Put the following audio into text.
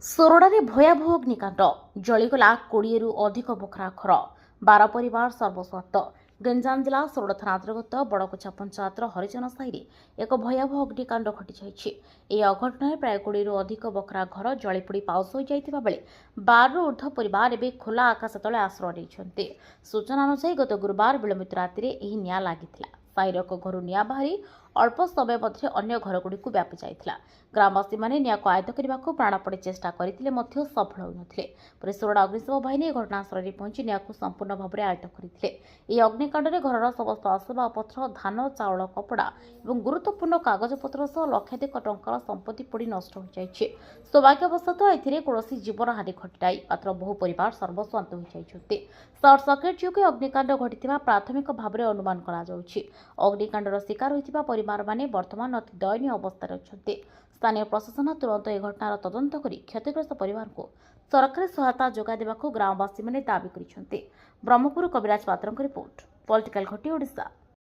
सोरडारे भयावह अग्निकांड जलिगला 20 रु अधिक बखरा घर 12 परिवार सर्वस्वात। गंजाम जिला सोरडा थाना अंतर्गत बड़कोचा पंचायतर हरिजन साही एक भयावह अग्निकांड घटी। यह अघटन प्राय 20 रु अधिक बखरा घर जलिपोड़ी पाउस हो जाइतिबा बेले 12 रु ऊर्ध्व परिवार एवं खोला आकाश तले आश्रय नेइछन्ते। सूचना अनुसार गत गुरुवार विलंबित राति निया लागिथिला। साहिर एक घर निया बाहरी अल्प समय मध्य अन्य घरगुड़िक व्यापी जाइथिला। ग्रामवासी माने निया को आयत्त करने प्राणपणे चेष्टा करथिले मध्य सफल होइनथिले। पर सोरडा अग्निशम बाहिनी घटनास्थल पहुंची निया को संपूर्ण भाव में आयत्त करथिले। यह अग्निकांड में घरर समस्त आसबाबपत्र धान चाउल कपड़ा और गुरुत्वपूर्ण कागजपत्र सह लक्षाधिक टंकार संपत्ति पोड़ी नष्ट हो जाइछि। सौभाग्यवशतः एथिरे कौनसी जीवनहानि घटिनाई, मात्र बहु परिवार सर्वस्वांत हो जाइछन्ते। सर्ट सर्किट जोगे अग्निकांड घटिथिबा प्राथमिक भाव में अनुमान करा जाउछि। अग्निकांडर शिकार होइथिबा परिवार माने वर्तमान अति दयनीय अवस्था अछन्ते। स्थानीय प्रशासन तुरंत यह घटनार तदंत कर क्षतिग्रस्त परिवार को सरकारी सहायता जोगा देबाकू ग्रामवासी माने दाबी करिसेंते। ब्रह्मपुर कविराज पात्रଙ୍କ रिपोर्ट, पॉलिटिकल घटी ओडिशा।